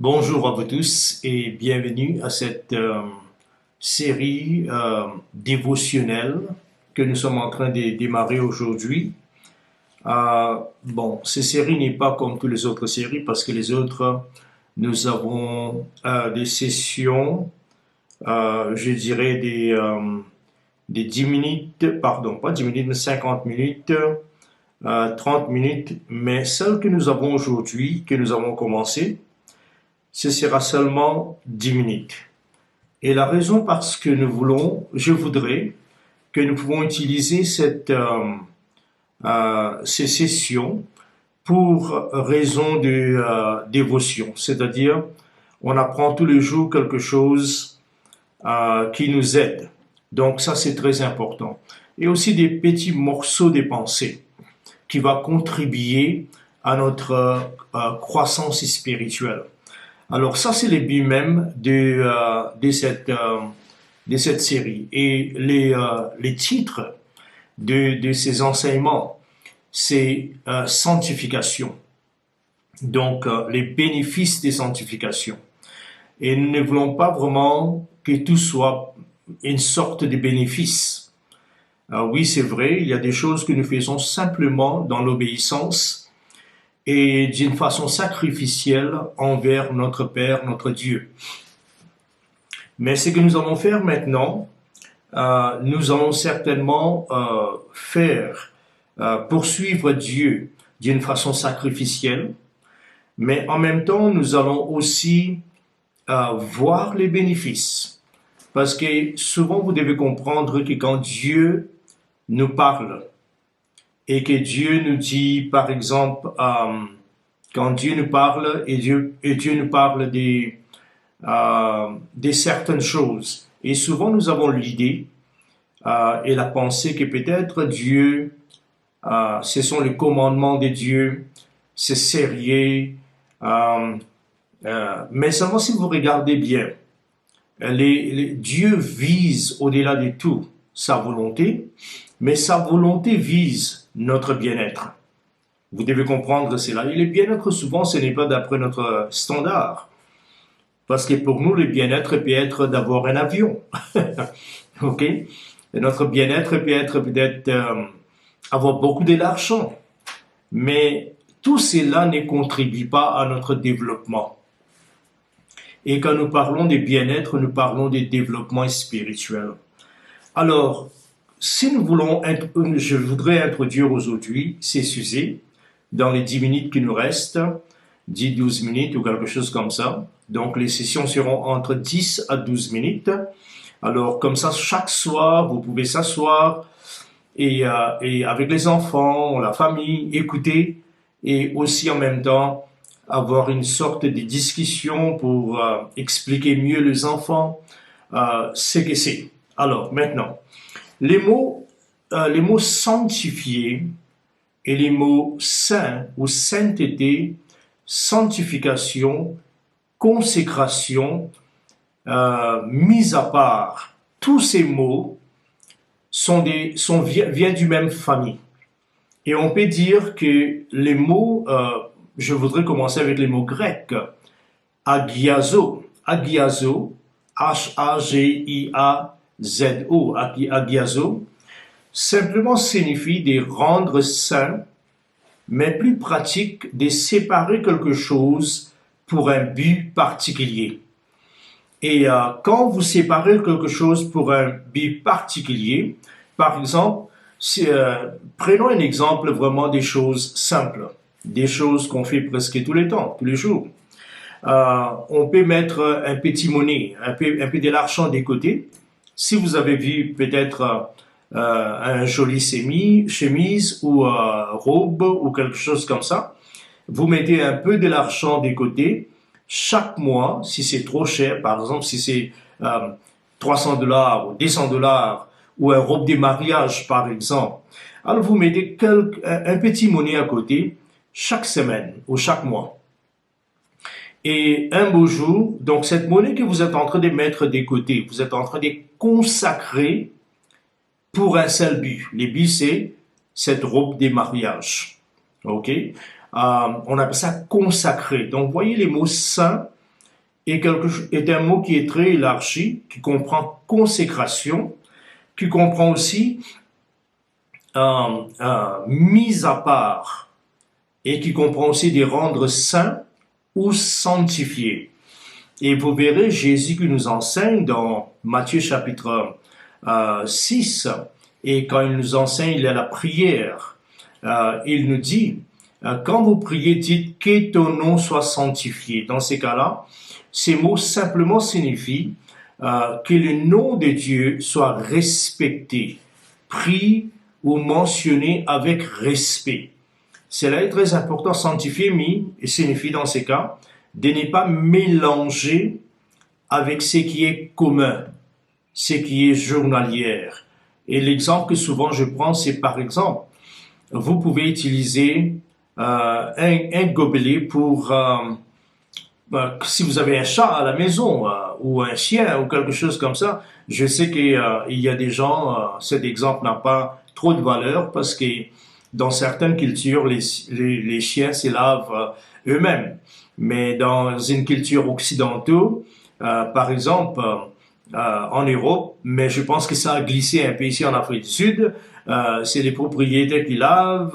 Bonjour à vous tous et bienvenue à cette série dévotionnelle que nous sommes en train de démarrer aujourd'hui. Cette série n'est pas comme toutes les autres séries parce que les autres, nous avons des sessions, je dirais des 10 minutes, pardon, pas 10 minutes, mais 50 minutes, 30 minutes, mais celle que nous avons aujourd'hui, que nous avons commencé, ce sera seulement 10 minutes. Et la raison parce que je voudrais que nous pouvons utiliser ces sessions pour raison de dévotion. C'est-à-dire, on apprend tous les jours quelque chose qui nous aide. Donc ça, c'est très important. Et aussi des petits morceaux de pensée qui vont contribuer à notre croissance spirituelle. Alors ça, c'est le but même de cette série. Et les titres de ces enseignements, c'est sanctification. Donc, les bénéfices des sanctifications. Et nous ne voulons pas vraiment que tout soit une sorte de bénéfice. Oui, c'est vrai, il y a des choses que nous faisons simplement dans l'obéissance et d'une façon sacrificielle envers notre Père, notre Dieu. Mais ce que nous allons faire maintenant, nous allons certainement poursuivre Dieu d'une façon sacrificielle, mais en même temps, nous allons aussi voir les bénéfices. Parce que souvent, vous devez comprendre que quand Dieu nous parle, et que Dieu nous dit, par exemple, quand Dieu nous parle et Dieu nous parle de certaines choses. Et souvent, nous avons l'idée et la pensée que peut-être Dieu, ce sont les commandements de Dieu, c'est sérieux. Mais seulement si vous regardez bien, Dieu vise au-delà de tout sa volonté, mais sa volonté vise notre bien-être. Vous devez comprendre cela. Et le bien-être, souvent, ce n'est pas d'après notre standard. Parce que pour nous, le bien-être peut être d'avoir un avion. OK? Et notre bien-être peut être peut-être avoir beaucoup d'argent. Mais tout cela ne contribue pas à notre développement. Et quand nous parlons de bien-être, nous parlons de développement spirituel. Alors, si nous voulons, je voudrais introduire aujourd'hui ces sujets dans les 10 minutes qui nous restent, 10-12 minutes ou quelque chose comme ça. Donc, les sessions seront entre 10 à 12 minutes. Alors, comme ça, chaque soir, vous pouvez s'asseoir et avec les enfants, la famille, écouter et aussi en même temps avoir une sorte de discussion pour expliquer mieux les enfants ce que c'est. Alors, maintenant, les mots sanctifié et les mots saint ou sainteté, sanctification, consécration, mise à part, tous ces mots viennent du même famille. Et on peut dire que les mots, je voudrais commencer avec les mots grecs, agiazo, H-A-G-I-A-Z-O, agiazo, simplement signifie de rendre saint, mais plus pratique de séparer quelque chose pour un but particulier. Et quand vous séparez quelque chose pour un but particulier, par exemple, prenons un exemple vraiment des choses simples, des choses qu'on fait presque tous les temps, tous les jours. On peut mettre un petit monnaie, un peu de l'argent de côté. Si vous avez vu peut-être un joli chemise ou robe ou quelque chose comme ça, vous mettez un peu de l'argent de côté. Chaque mois, si c'est trop cher, par exemple, si c'est $300 ou $200 ou un robe de mariage, par exemple, alors vous mettez un petit monnaie à côté chaque semaine ou chaque mois. Et un beau jour, donc cette monnaie que vous êtes en train de mettre de côté, vous êtes en train de consacrer pour un seul but. Le but, c'est cette robe de mariage. OK? On appelle ça consacrer. Donc, voyez les mots saint est un mot qui est très élargi, qui comprend consécration, qui comprend aussi mise à part et qui comprend aussi des rendre saints ou sanctifiés. Et vous verrez Jésus qui nous enseigne dans Matthieu chapitre 6, et quand il nous enseigne la prière, il nous dit, quand vous priez, dites que ton nom soit sanctifié. Dans ces cas-là, ces mots simplement signifient que le nom de Dieu soit respecté, pris ou mentionné avec respect. Cela est très important. Sanctifier signifie dans ces cas de ne pas mélanger avec ce qui est commun, ce qui est journalière. Et l'exemple que souvent je prends, c'est par exemple, vous pouvez utiliser un gobelet pour, si vous avez un chat à la maison ou un chien ou quelque chose comme ça. Je sais qu'il y a des gens, cet exemple n'a pas trop de valeur parce que dans certaines cultures, les chiens se lavent eux-mêmes. Mais dans une culture occidentale, par exemple, en Europe, mais je pense que ça a glissé un peu ici en Afrique du Sud, c'est les propriétaires qui lavent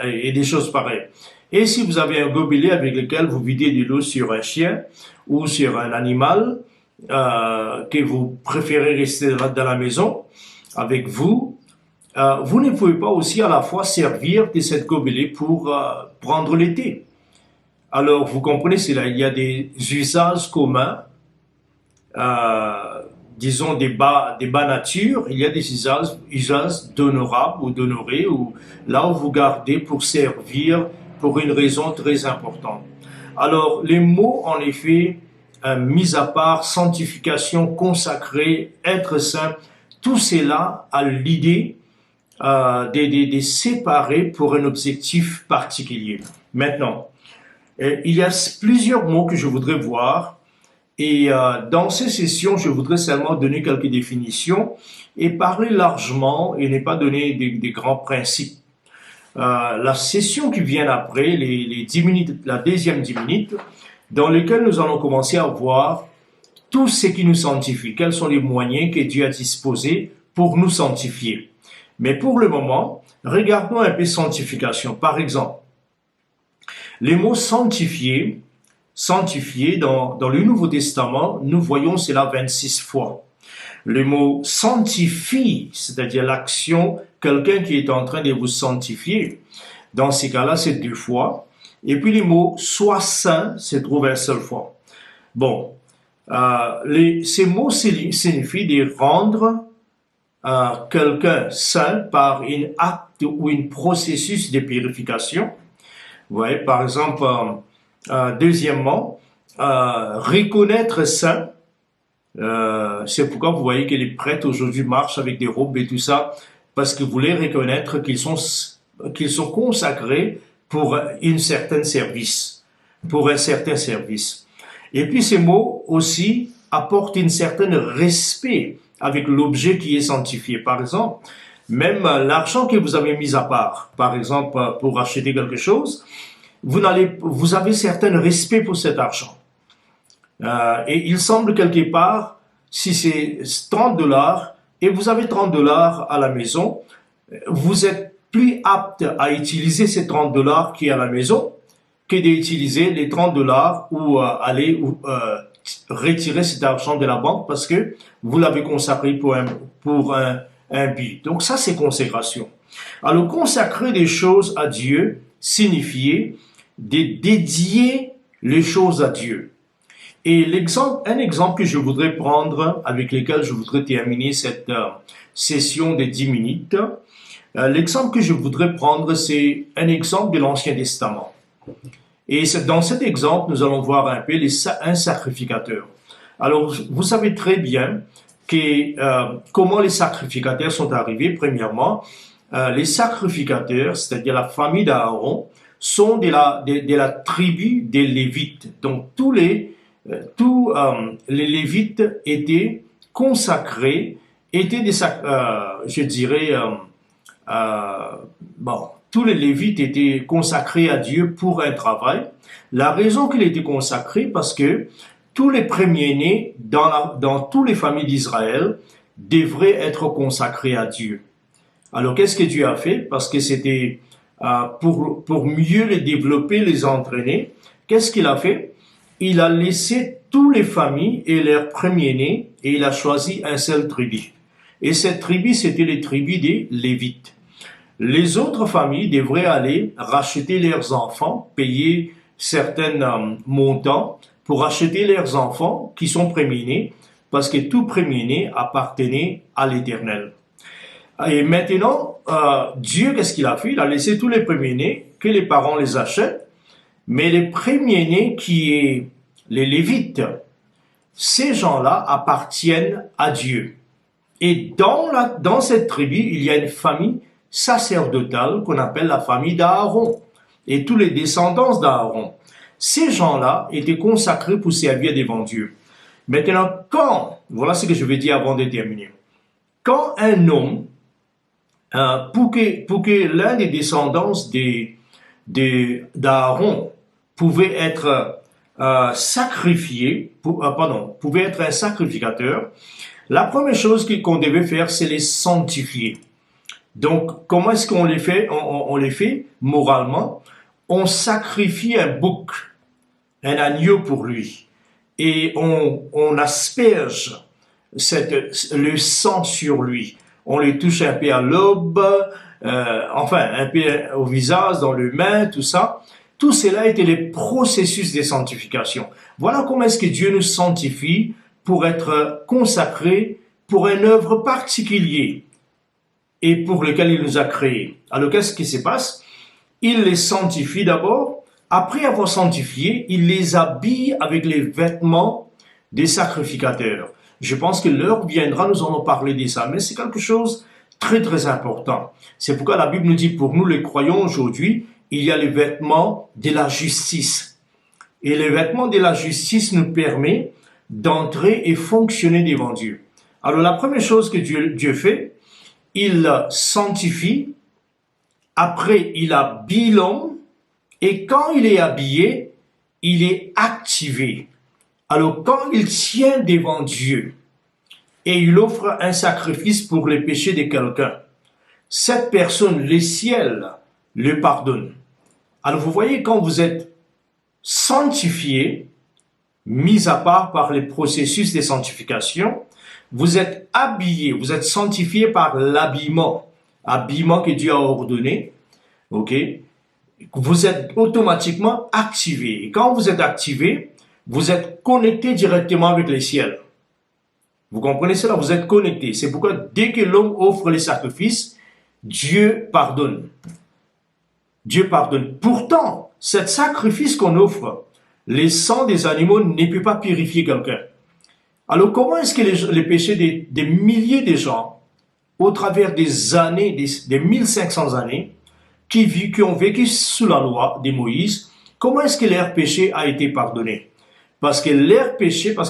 et des choses pareilles. Et si vous avez un gobelet avec lequel vous videz de l'eau sur un chien ou sur un animal que vous préférez rester dans la maison avec vous, vous ne pouvez pas aussi à la fois servir de cette gobelet pour prendre le thé. Alors, vous comprenez, il y a des usages communs, disons des bas nature, il y a des usages d'honorable ou d'honoré, ou là où vous gardez pour servir pour une raison très importante. Alors, les mots, en effet, mis à part, sanctification, consacré, être saint, tout cela a l'idée de séparer pour un objectif particulier. Maintenant, il y a plusieurs mots que je voudrais voir et dans ces sessions, je voudrais seulement donner quelques définitions et parler largement et ne pas donner des grands principes. La session qui vient après, les 10 minutes, la deuxième 10 minutes, dans lesquelles nous allons commencer à voir tout ce qui nous sanctifie, quels sont les moyens que Dieu a disposés pour nous sanctifier. Mais pour le moment, regardons un peu sanctification. Par exemple, les mots sanctifié dans le Nouveau Testament, nous voyons cela 26 fois. Le mot sanctifie, c'est-à-dire l'action, quelqu'un qui est en train de vous sanctifier, dans ces cas-là, c'est 2 fois. Et puis les mots sois saint se trouvent une seule fois. Bon, ces mots signifient de rendre quelqu'un saint par un acte ou un processus de purification. Vous voyez, par exemple, deuxièmement, reconnaître saint. C'est pourquoi vous voyez que les prêtres aujourd'hui marchent avec des robes et tout ça, parce qu'ils voulaient reconnaître qu'ils sont consacrés pour un certain service. Et puis ces mots aussi apportent un certain respect avec l'objet qui est sanctifié. Par exemple, même l'argent que vous avez mis à part, par exemple, pour acheter quelque chose, vous avez certain respect pour cet argent. Et il semble quelque part, si c'est $30 et vous avez $30 à la maison, vous êtes plus apte à utiliser ces $30 qui est à la maison que d'utiliser les $30 ou aller retirer cet argent de la banque parce que vous l'avez consacré pour un but. Donc ça, c'est consécration. Alors, consacrer des choses à Dieu signifiait de dédier les choses à Dieu. Et un exemple que je voudrais prendre, avec lequel je voudrais terminer cette session de 10 minutes, l'exemple que je voudrais prendre, c'est un exemple de l'Ancien Testament. Et dans cet exemple, nous allons voir un peu un sacrificateur. Alors, vous savez très bien comment les sacrificateurs sont arrivés. Premièrement, les sacrificateurs, c'est-à-dire la famille d'Aaron, sont de la tribu des Lévites. Donc, tous les Lévites étaient consacrés, tous les Lévites étaient consacrés à Dieu pour un travail. La raison qu'il était consacré, parce que tous les premiers-nés dans toutes les familles d'Israël devraient être consacrés à Dieu. Alors, qu'est-ce que Dieu a fait? Parce que c'était pour mieux les développer, les entraîner. Qu'est-ce qu'il a fait? Il a laissé toutes les familles et leurs premiers-nés et il a choisi un seul tribu. Et cette tribu, c'était les tribus des Lévites. Les autres familles devraient aller racheter leurs enfants, payer certains montants pour acheter leurs enfants qui sont premiers-nés, parce que tout premier-né appartenait à l'Éternel. Et maintenant, Dieu, qu'est-ce qu'il a fait? Il a laissé tous les premiers-nés, que les parents les achètent, mais les premiers-nés qui est les Lévites, ces gens-là appartiennent à Dieu. Et dans cette tribu, il y a une famille sacerdotale qu'on appelle la famille d'Aaron et tous les descendants d'Aaron. Ces gens-là étaient consacrés pour servir devant Dieu. Maintenant, voilà ce que je vais dire avant de terminer. Quand un homme, pour que l'un des descendants d'Aaron pouvait être pouvait être un sacrificateur, la première chose qu'on devait faire, c'est les sanctifier. Donc, comment est-ce qu'on les fait? On les fait moralement. On sacrifie un bouc, un agneau pour lui. Et on asperge le sang sur lui. On les touche un peu à l'aube, un peu au visage, dans les mains, tout ça. Tout cela était les processus de sanctification. Voilà comment est-ce que Dieu nous sanctifie pour être consacrés pour une œuvre particulière et pour lequel il nous a créés. Alors, qu'est-ce qui se passe? Il les sanctifie d'abord. Après avoir sanctifié, il les habille avec les vêtements des sacrificateurs. Je pense que l'heure viendra, nous allons parler de ça, mais c'est quelque chose de très très important. C'est pourquoi la Bible nous dit, pour nous les croyants aujourd'hui, il y a les vêtements de la justice. Et les vêtements de la justice nous permettent d'entrer et fonctionner devant Dieu. Alors la première chose que Dieu fait, il sanctifie, après il habille l'homme, et quand il est habillé, il est activé. Alors quand il tient devant Dieu, et il offre un sacrifice pour les péchés de quelqu'un, cette personne, le ciel, le pardonne. Alors vous voyez, quand vous êtes sanctifié, mis à part par les processus de sanctification, vous êtes habillé, vous êtes sanctifié par l'habillement que Dieu a ordonné, ok? Vous êtes automatiquement activé. Et quand vous êtes activé, vous êtes connecté directement avec les ciels. Vous comprenez cela? Vous êtes connecté. C'est pourquoi dès que l'homme offre les sacrifices, Dieu pardonne. Dieu pardonne. Pourtant, cet sacrifice qu'on offre, les sangs des animaux ne peut pas purifier quelqu'un. Alors comment est-ce que les péchés des milliers de gens, au travers des années, des 1500 années, qui ont vécu sous la loi de Moïse, comment est-ce que leur péché a été pardonné? Parce que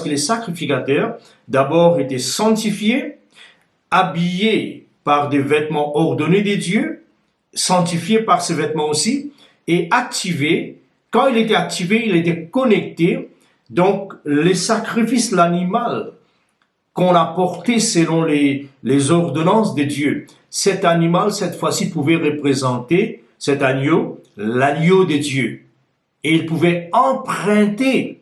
les sacrificateurs, d'abord, étaient sanctifiés, habillés par des vêtements ordonnés de Dieu, sanctifiés par ces vêtements aussi, et activés. Quand il était activé, il était connecté. Donc, les sacrifices, l'animal qu'on a porté selon les ordonnances de Dieu, cet animal, cette fois-ci, pouvait représenter cet agneau, l'agneau de Dieu. Et il pouvait emprunter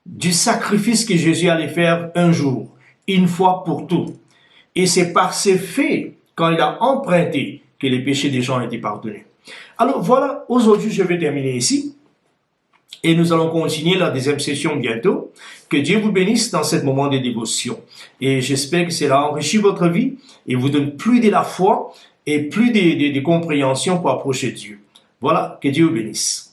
du sacrifice que Jésus allait faire un jour, une fois pour tout. Et c'est par ces faits, quand il a emprunté, que les péchés des gens étaient pardonnés. Alors voilà, aujourd'hui je vais terminer ici. Et nous allons continuer la deuxième session bientôt. Que Dieu vous bénisse dans ce moment de dévotion. Et j'espère que cela enrichit votre vie et vous donne plus de la foi et plus de compréhension pour approcher Dieu. Voilà, que Dieu vous bénisse.